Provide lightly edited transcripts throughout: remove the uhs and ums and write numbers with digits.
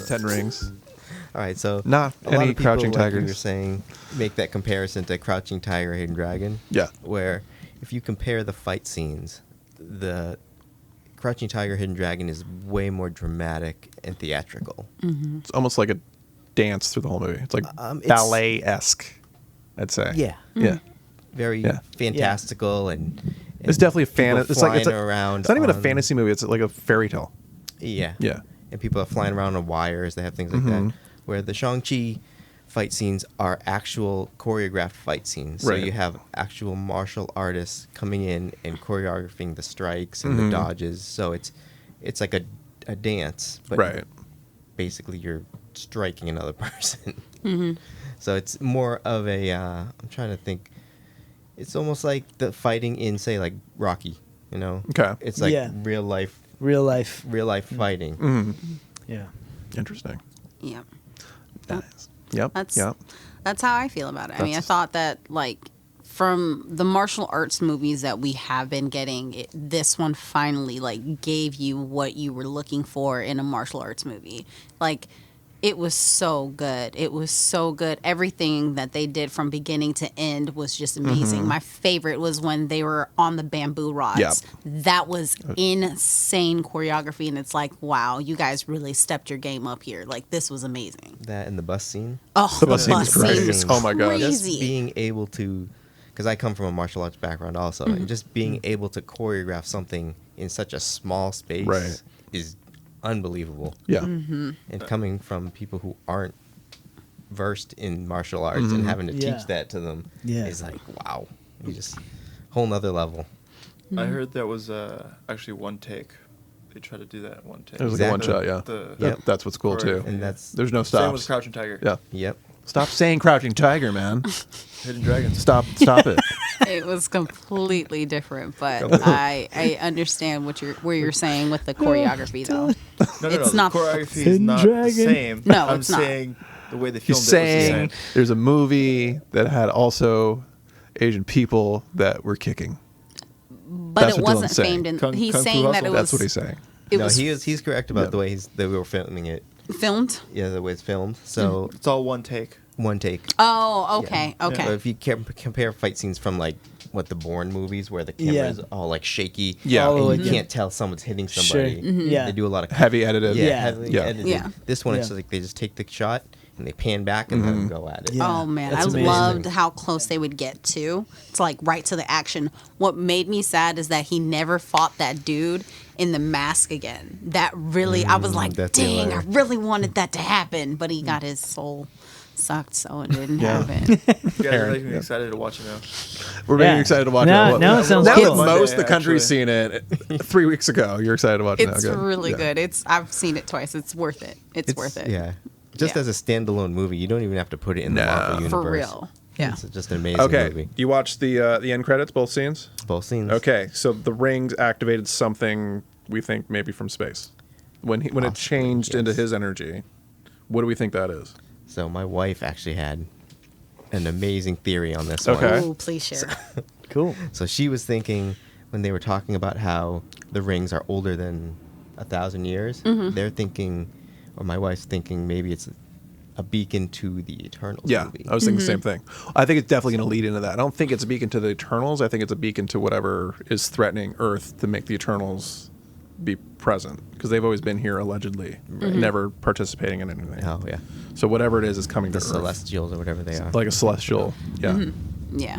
the 10 Rings. All right, so Not a lot any of people, Crouching like Tigers. you were saying, make that comparison to Crouching Tiger, Hidden Dragon. Yeah. Where if you compare the fight scenes, the Crouching Tiger, Hidden Dragon is way more dramatic and theatrical. Mm-hmm. It's almost like a dance through the whole movie. It's like It's- ballet-esque, I'd say. Yeah. Yeah. Very Yeah. fantastical and It's definitely a fan. people It's like it's flying around. It's not even a on- fantasy movie. It's like a fairy tale. Yeah. Yeah. And people are flying around on wires. They have things like that. Where the Shang-Chi fight scenes are actual choreographed fight scenes. So Right. you have actual martial artists coming in and choreographing the strikes and the dodges. So it's like a dance, but Right. basically you're striking another person. So it's more of a I'm trying to think. It's almost like the fighting in, say, like Rocky. You know, Okay. It's like Yeah. real life fighting. Yeah. Interesting. Yep. Nice. Yep. That's Yep. that's how I feel about it. I mean, I That's- thought that like from the martial arts movies that we have been getting, this one finally like gave you what you were looking for in a martial arts movie. Like it was so good. It was so good. Everything that they did from beginning to end was just amazing. My favorite was when they were on the bamboo rods. Yep. That was insane choreography, and it's like, wow, you guys really stepped your game up here. Like this was amazing. That and the bus scene. Oh, The bus scene is great. scene was Oh my God. Just crazy. being able to, because I come from a martial arts background also, and just being able to choreograph something in such a small space Right. is unbelievable. Yeah. And coming from people who aren't versed in martial arts and having to Yeah. teach that to them Yeah. is like, wow, you just whole nother level. I heard that was actually one take. They tried to do that in one take. It was like a one Exactly. shot. Yeah. The- Yep. That's what's cool too. Choreography. And that's There's no Same with stops. Crouching Tiger. Yeah. yep. Stop saying Crouching Tiger, man. Hidden Dragons. Stop it. It was completely different, but I understand where you're saying with the choreography though. No, It's the not- choreography is Hidden not Dragon. the same. No, I'm it's not. saying the way they He's filmed it was the saying same. there's a movie that had also Asian people that were kicking. But That's it what Dylan's wasn't saying. famed in. Kung He's Fu saying that Hustle? it That's was. what he's saying. It No, was he's correct about Yeah. the way they were filming it. filmed. Yeah, the way it's filmed. So It's all one take. one take. Oh, okay, Yeah. okay. But if you compare fight scenes from like what the Bourne movies, where the camera is all like shaky, Yeah. Oh, and you yeah. can't tell someone's hitting Sure. somebody. Yeah. They do a lot of Heavy edited. yeah, Yeah. heavily Yeah. edited. Yeah. This one, it's Yeah. like they just take the shot and they pan back and let them go at it. Yeah. Oh man, That's I amazing. loved how close they would get to like right to the action. What made me sad is that he never fought that dude in the mask again. That really, I was like, that's the dang, I alert. really wanted that to happen, but he got his soul sucked, so it didn't Yeah. happen. You guys Aaron, are making me yeah. excited to watch it now. We're very Yeah. excited to watch Now- it. now it sounds now cool. that most of the Monday, country's actually. seen it 3 weeks ago. You're excited to watch it now. It's Good. really Yeah. good. I've seen it twice. It's worth it. It's worth it. Yeah. Just Yeah. as a standalone movie, you don't even have to put it in the No. Marvel universe. For real. Yeah. It's just an amazing Okay. movie. You watched the end credits, both scenes? Both scenes. Okay, so the rings activated something we think maybe from space. When it Possibly, changed into yes. his energy, what do we think that is? So my wife actually had an amazing theory on this Okay. one. Ooh, please share. Cool. So she was thinking when they were talking about how the rings are older than 1,000 years, they're thinking, or my wife's thinking, maybe it's a beacon to the Eternals Yeah, movie. I was thinking the same thing. I think it's definitely going to lead into that. I don't think it's a beacon to the Eternals. I think it's a beacon to whatever is threatening Earth to make the Eternals be present, because they've always been here allegedly, never participating in anything. Oh yeah, So whatever it is coming the to Earth, Celestials or whatever they are. like a celestial. Yeah. Yeah.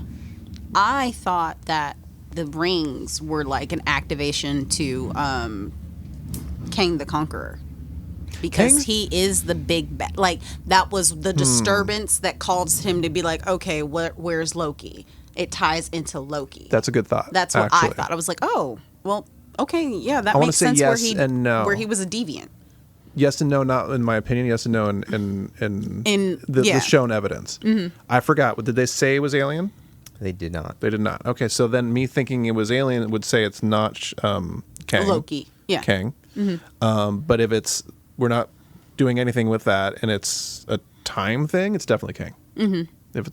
I thought that the rings were like an activation to Kang the Conqueror. Because Kang? he is the big like that was the disturbance that caused him to be like, okay, where's Loki? It ties into Loki. That's a good thought. That's what actually. I thought. I was like, oh, well, okay, yeah, that I wanna makes say sense yes where he and no. where he was a deviant. Yes and no, not in my opinion. Yes and no in the yeah. shown evidence. I forgot. Did they say it was alien? They did not. They did not. Okay, so then me thinking it was alien would say it's not Kang. Loki. Yeah. Kang. But if we're not doing anything with that, and it's a time thing, it's definitely Kang. If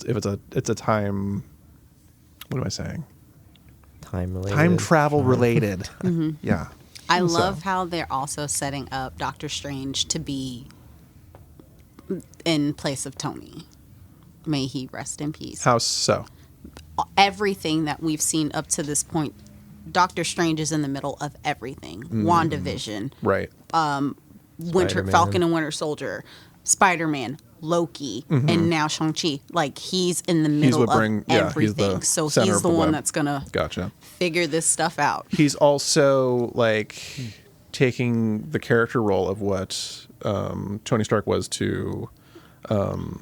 it's a time. What am I saying? Time related. Time travel related. Yeah. I So- love how they're also setting up Doctor Strange to be in place of Tony. May he rest in peace. How so? Everything that we've seen up to this point, Doctor Strange is in the middle of everything. WandaVision, Right. Falcon and Winter Soldier, Spider-Man, Loki, and now Shang-Chi. Like, he's in the middle of everything. So he's the one that's going to figure this stuff out. He's also, like, taking the character role of what Tony Stark was to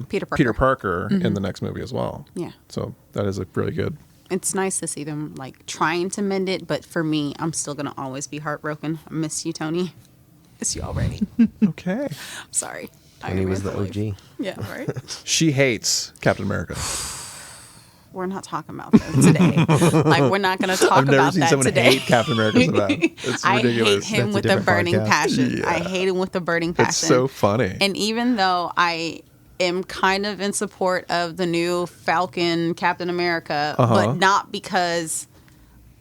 Peter Parker in the next movie as well. Yeah. So that is really good. It's nice to see them, like, trying to mend it. But for me, I'm still going to always be heartbroken. I miss you, Tony. Miss you already. Okay. I'm sorry. Tony was the OG. Yeah, right? She hates Captain America. We're not talking about that today. Like, we're not going to talk I've never about seen that someone today. hate Captain America so bad. It's ridiculous. I hate him That's a with a different burning podcast. passion. Yeah. I hate him with a burning passion. It's so funny. And even though I am kind of in support of the new Falcon Captain America, but not because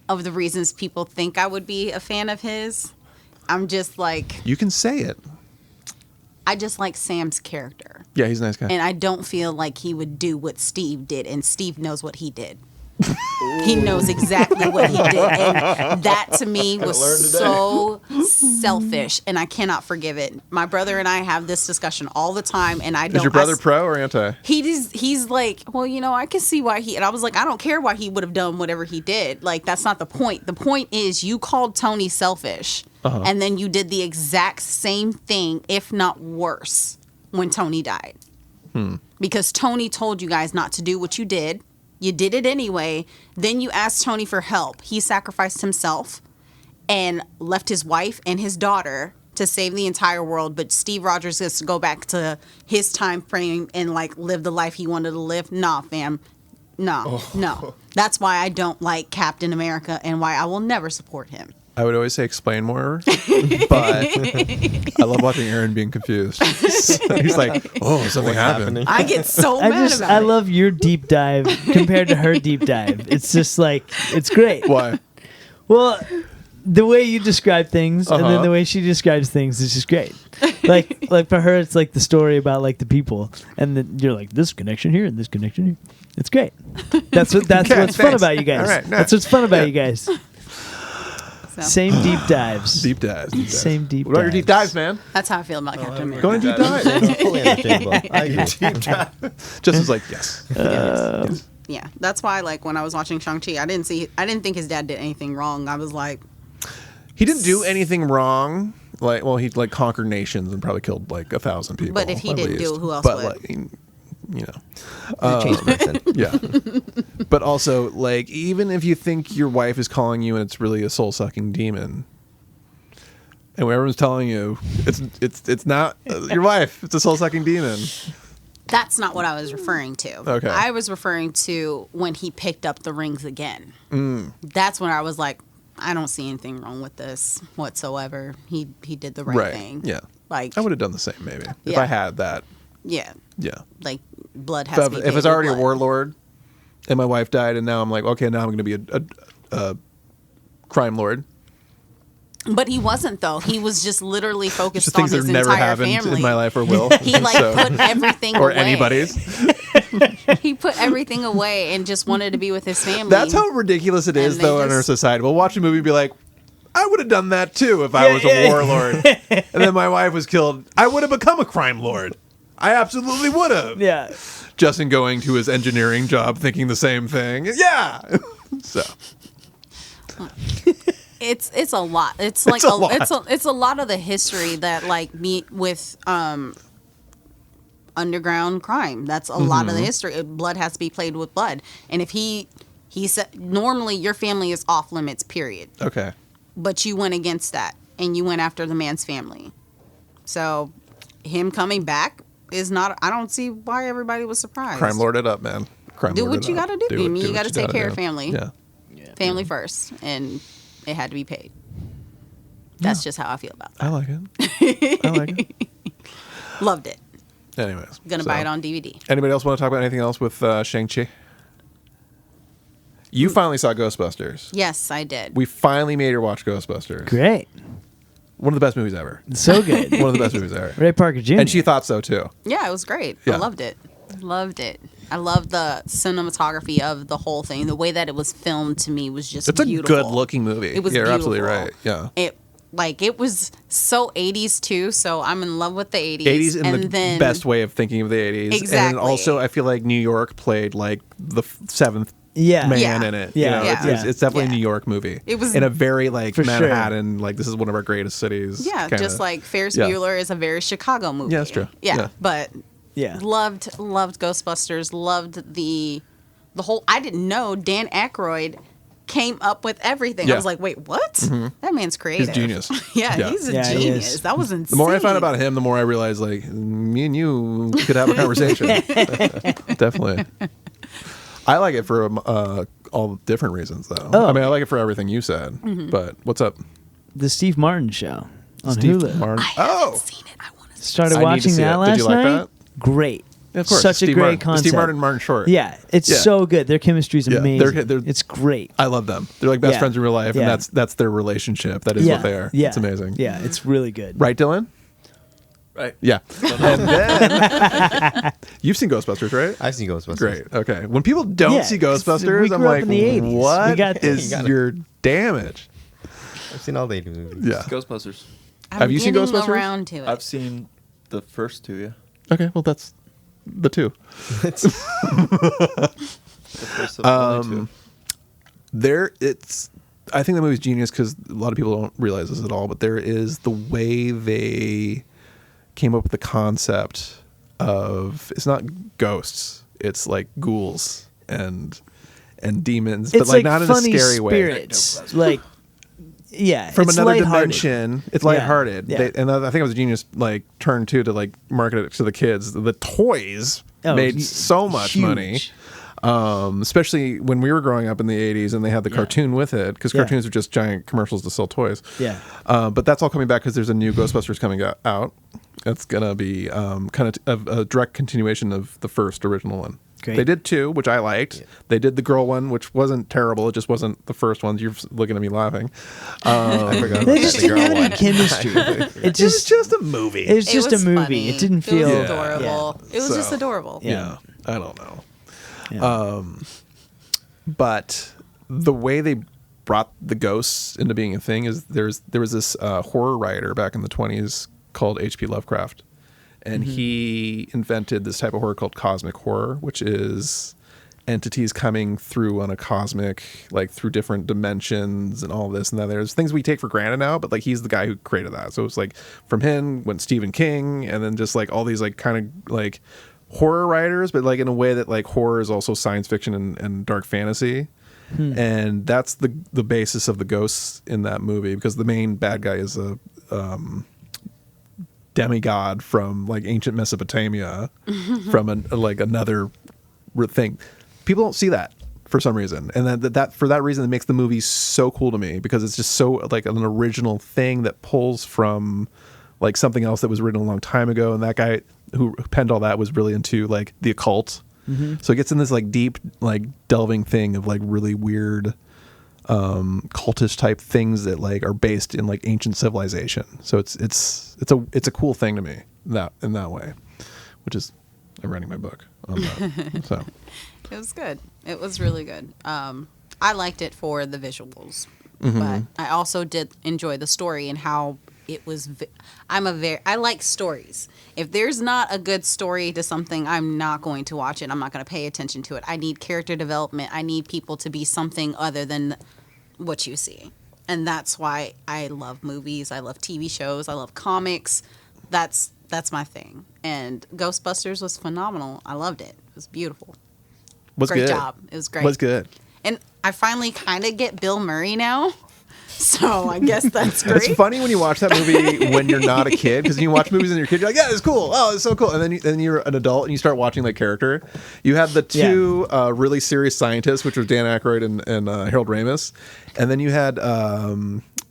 of the reasons people think I would be a fan of his, I'm just like... You can say it. I just like Sam's character. Yeah, he's a nice guy. And I don't feel like he would do what Steve did, and Steve knows what he did. He knows exactly what he did, and that to me was so selfish, and I cannot forgive it. My brother and I have this discussion all the time, and I don't. Is your brother pro or anti? He's like, well, you know, I can see why he, and I was like, I don't care why he would have done whatever he did. Like, that's not the point. The point is you called Tony selfish, and then you did the exact same thing, if not worse, when Tony died. Because Tony told you guys not to do what you did. You did it anyway. Then you asked Tony for help. He sacrificed himself and left his wife and his daughter to save the entire world. But Steve Rogers gets to go back to his time frame and, like, live the life he wanted to live. Nah, fam. No. That's why I don't like Captain America and why I will never support him. I would always say explain more, but I love watching Aaron being confused. He's like, oh, something happened. I get so mad about it. I love your deep dive compared to her deep dive. It's just like, it's great. Why? Well, the way you describe things and then the way she describes things is just great. Like for her, it's like the story about, like, the people, and then you're like, this connection here and this connection here. It's great. That's what's fun about you guys. All right, that's what's fun about you guys. So. Same deep dives. Deep dives. Same deep What are your deep dives, man? That's how I feel about Captain America. Go on deep dive. Fully understandable. I agree. Just as like, yes. Yeah, that's why, like, when I was watching Shang-Chi, I didn't think his dad did anything wrong. I was like, He didn't do anything wrong. Like, well, he like conquered nations and probably killed like 1,000 people. But if he at didn't do least. it, who else but, would? Like, you know, He's a changed person. yeah. But also, like, even if you think your wife is calling you and it's really a soul-sucking demon, and when everyone's telling you it's not your wife, it's a soul-sucking demon. that's not what I was referring to. Okay. I was referring to when he picked up the rings again. That's when I was like, I don't see anything wrong with this whatsoever. He did the right thing. Yeah. Like, I would have done the same maybe if Yeah. I had that. yeah. Yeah. Like, blood has to be If paid it's with already a blood. warlord and my wife died and now I'm like, okay, now I'm going to be a crime lord. But he wasn't, though. He was just literally focused Just on things that his have never entire happened family. in my life or will. He, like, put everything or away. anybody's. He put everything away and just wanted to be with his family. That's how ridiculous it is, And they though, in our just- society. We'll watch a movie and be like, I would have done that too if I was a warlord. And then my wife was killed. I would have become a crime lord. I absolutely would have. Yeah. Justin going to his engineering job thinking the same thing. Yeah. So. It's a lot. It's like a lot. it's a lot of the history that, like, meet with underground crime. That's a lot of the history. Blood has to be played with blood. And if he said normally your family is off limits, period. Okay. But you went against that and you went after the man's family. So him coming back is not. I don't see why everybody was surprised. Crime lord it up, man. Crime Do lord what it you up. gotta do. I mean, you what gotta take care of do. family. Yeah. Family first, and it had to be paid. That's just how I feel about that. I like it. I like it. Loved it. Anyways. Gonna buy it on DVD. Anybody else want to talk about anything else with Shang-Chi? You finally saw Ghostbusters. Yes, I did. We finally made her watch Ghostbusters. Great. One of the best movies ever. So good. One of the best movies ever. Ray Parker Jr. And she thought so too. Yeah, it was great. Yeah. I loved it. Loved it. I loved the cinematography of the whole thing. The way that it was filmed to me was just It's a beautiful. good looking movie. It was You're beautiful. absolutely right. Yeah. It was so 80s too, so I'm in love with the 80s. 80s in and the then, best way of thinking of the 80s. Exactly. And also, I feel like New York played like the seventh Yeah. man Yeah. in it. Yeah. You know, Yeah. it's definitely Yeah. a New York movie. It was- in a very like For sure. Manhattan, like this is one of our greatest cities. Yeah, kinda. just like Ferris Yeah. Bueller is a very Chicago movie. Yeah, that's true. Yeah, Yeah. but Yeah. loved Ghostbusters. Loved the whole. I didn't know Dan Aykroyd came up with everything. Yeah. I was like, wait, what? That man's creative. genius. yeah, Yeah. he's a Yeah, he genius. is. That was insane. The more I found about him, the more I realized like me and you could have a conversation. Definitely. I like it for all different reasons though. Oh. I mean, I like it for everything you said. But what's up? The Steve Martin Show on Steve Hulu. Martin. I Oh, haven't seen it. I want to. Started I need to watching see that it. last Did you like night. that? Great. of course. Such a Steve great Martin. concept. Steve Martin and Martin Short. Yeah, it's Yeah. so good. Their chemistry's Yeah, amazing. they're- it's great. I love them. They're like best Yeah. friends in real life, Yeah. and that's their relationship. That is yeah, what they are. Yeah, It's amazing. Yeah, it's really good. Right, Dylan? Right. Yeah. And then you've seen Ghostbusters, right? I've seen Ghostbusters. Great. Okay. When people don't Yeah, see 'cause Ghostbusters, we I'm grew up like, in the 80s. what We got this. is You got it. your damage? I've seen all the 80s movies. Yeah. Ghostbusters. I'm Have you seen getting Ghostbusters? Around to it. I've seen the first two, yeah. Okay. Well, that's the two. The first of the only two. I think the movie's genius because a lot of people don't realize this at all, but there is the way they came up with the concept of, it's not ghosts, it's like ghouls and demons, but It's like not in a funny scary way. spirits. Like, yeah, From it's another lighthearted. dimension, it's Yeah, lighthearted. yeah. And I think it was a genius like turn too to like market it to the kids. The toys Oh, made hu- so much huge. money. Especially when we were growing up in the 80s and they had the cartoon with it, because Yeah. cartoons are just giant commercials to sell toys. Yeah. But that's all coming back because there's a new Ghostbusters coming out. It's going to be kind of a direct continuation of the first original one. Great. They did two, which I liked. They did the girl one, which wasn't terrible. It just wasn't the first one. You're looking at me laughing. I forgot They about just the didn't girl have any one. chemistry. It It was just just a movie. it was It just was a movie. funny. It didn't feel It Yeah. was adorable. It was just So, adorable. Yeah. I don't know. Yeah. But the way they brought the ghosts into being a thing is there was this horror writer back in the 20s called H.P. Lovecraft, and he invented this type of horror called cosmic horror, which is entities coming through on a cosmic, like through different dimensions and all this and that. There's things we take for granted now, but like he's the guy who created that. So it's like from him went Stephen King, and then just like all these like kind of like horror writers, but like in a way that like horror is also science fiction and dark fantasy. And that's the basis of the ghosts in that movie, because the main bad guy is a demigod from like ancient Mesopotamia, from another thing. People don't see that for some reason, and that for that reason it makes the movie so cool to me, because it's just so like an original thing that pulls from like something else that was written a long time ago, and that guy who penned all that was really into like the occult. So it gets in this like deep like delving thing of like really weird cultish type things that like are based in like ancient civilization. So it's a cool thing to me in that way, which is I'm writing my book on that. So It was good. It was really good. I liked it for the visuals, but I also did enjoy the story and how it was. I like stories. If there's not a good story to something, I'm not going to watch it. I'm not going to pay attention to it. I need character development. I need people to be something other than what you see. And that's why I love movies. I love TV shows. I love comics. That's my thing. And Ghostbusters was phenomenal. I loved it. It was beautiful. was Great good. job. It was great. Was good. And I finally kind of get Bill Murray now. So I guess that's great. It's funny when you watch that movie when you're not a kid, because when you watch movies and you're a kid, you're like, yeah, it's cool. Oh, it's so cool. And then you're an adult and you start watching like character. You had the two really serious scientists, which was Dan Aykroyd and Harold Ramis. And then you had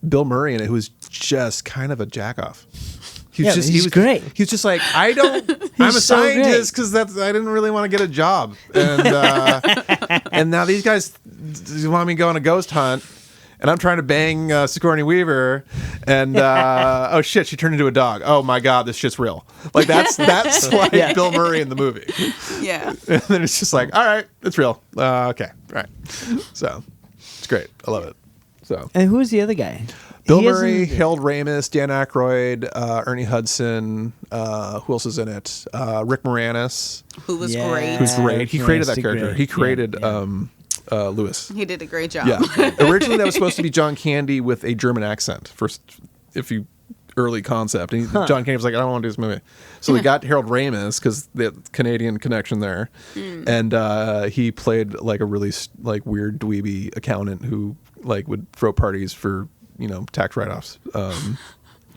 Bill Murray in it, who was just kind of a jack-off. He's great. He was just like, I'm a so scientist because I didn't really want to get a job. And and now these guys want me to go on a ghost hunt. and I'm trying to bang Sigourney Weaver, and oh shit, she turned into a dog. Oh my god, this shit's real. Like that's like Bill Murray in the movie. Yeah. And then it's just like, all right, it's real. Okay, all right. So it's great. I love it. So And who's the other guy? Bill He Murray, hasn't- Harold Ramis, Dan Aykroyd, Ernie Hudson. Who else is in it? Rick Moranis, Who was Yeah. great. who's great. He Rick created Moranis that did character. great. He created Yeah. Lewis. He did a great job. Yeah. Originally, that was supposed to be John Candy with a German accent. First, early concept. And John Candy was like, I don't want to do this movie. So they got Harold Ramis because the Canadian connection there, and he played like a really like weird dweeby accountant who like would throw parties for tax write-offs.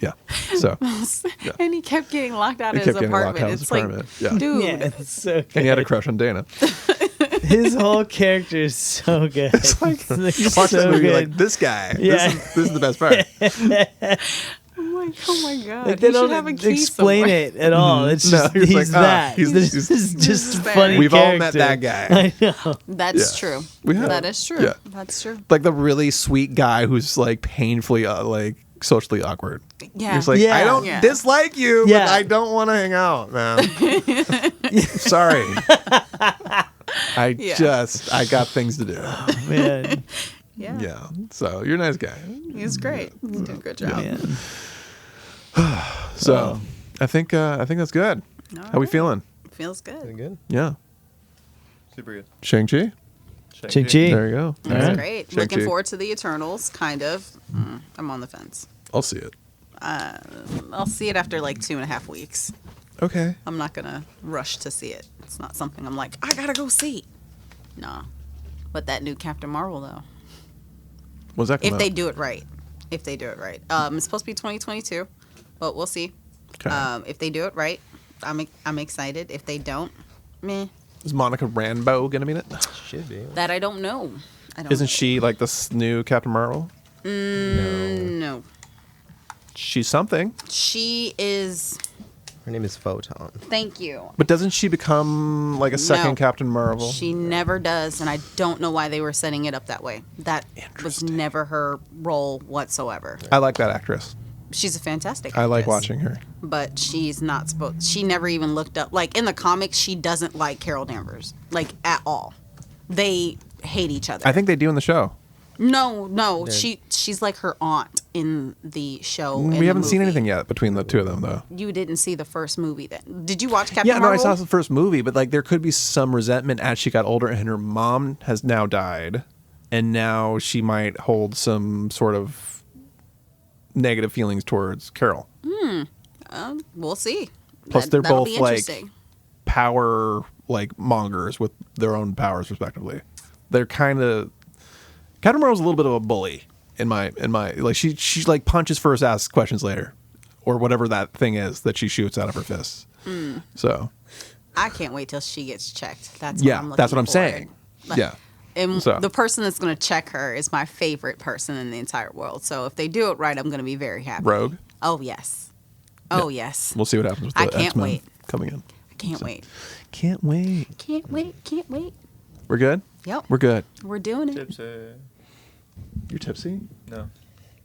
Yeah. So And he kept getting locked out He of his kept getting locked apartment. out of his It's like, apartment. Yeah. dude. Yeah, it's so good. and he had a crush on Dana. His whole character is so good. It's like Watch that so movie, you're good. like this guy. Yeah. This is the best part. I'm like, oh my god. Like, he they should have a don't key explain somewhere. it at all. It's No, just he's he's like, that. he's- This he's- is just He's funny. We've all met character. that guy. I know. That's Yeah. true. We have. That is true. Yeah. That's true. Like the really sweet guy who's like painfully like socially awkward. Yeah. He's like, Yeah. I don't Yeah. dislike you, Yeah. but I don't want to hang out, man. Sorry. I got things to do. Man. Yeah. Yeah. So you're a nice guy. He's great. He did a good job. Man. So I think that's good. All How we right. feeling? Feels good. Good. Yeah. Super good. Shang-Chi? Shang-Chi. There you go. That's right. great. Shang-Chi. Looking forward to the Eternals, kind of. I'm on the fence. I'll see it. I'll see it after like 2.5 weeks. Okay. I'm not gonna rush to see it. It's not something I'm like, I gotta go see. No. But that new Captain Marvel though. When's that come If out? they do it right. If they do it right. It's supposed to be 2022, but we'll see. Okay. If they do it right, I'm excited. If they don't, meh. Is Monica Rambeau gonna be in it? Should be. That I don't know. I don't Isn't know. she like this new Captain Marvel? No. She's something. She is. Her name is Photon. Thank you. But doesn't she become like a second No. Captain Marvel? She never does, and I don't know why they were setting it up that way. That was Interesting. never her role whatsoever. I like that actress. She's a fantastic I like actress, watching her. but she's not supposed. She never even looked up. Like in the comics, she doesn't like Carol Danvers, like at all. They hate each other. I think they do in the show. No. She's like her aunt in the show. in We the haven't seen movie. anything yet between the two of them, though. You didn't see the first movie then? Did you watch Captain Yeah, no, I Marvel? saw the first movie, but like there could be some resentment as she got older, and her mom has now died, and now she might hold some sort of negative feelings towards Carol. We'll see. Plus, they're That'll both be like interesting. power, like mongers with their own powers, respectively. They're kind of Captain Marvel's a little bit of a bully in my like she like punches first, asks questions later, or whatever that thing is that she shoots out of her fists. So I can't wait till she gets checked. That's yeah, what I'm looking that's what I'm forward. saying. Like, Yeah. And So- the person that's going to check her is my favorite person in the entire world. So if they do it right, I'm going to be very happy. Rogue. Oh, yes. Oh, yes. We'll see what happens with I the can't X-Men wait. coming in. I can't wait. Can't wait. Can't wait. Can't wait. We're good? Yep. We're good. We're doing it. Tipsy. You're tipsy? No.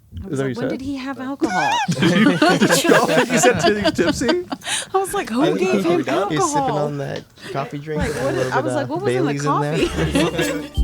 I Is was that what like, you when said? did he have alcohol? You said you're tipsy? I was like, who gave him He's sipping alcohol? on that coffee drink. Like, with a what little I was bit like, of what was in the Bailey's in there. coffee?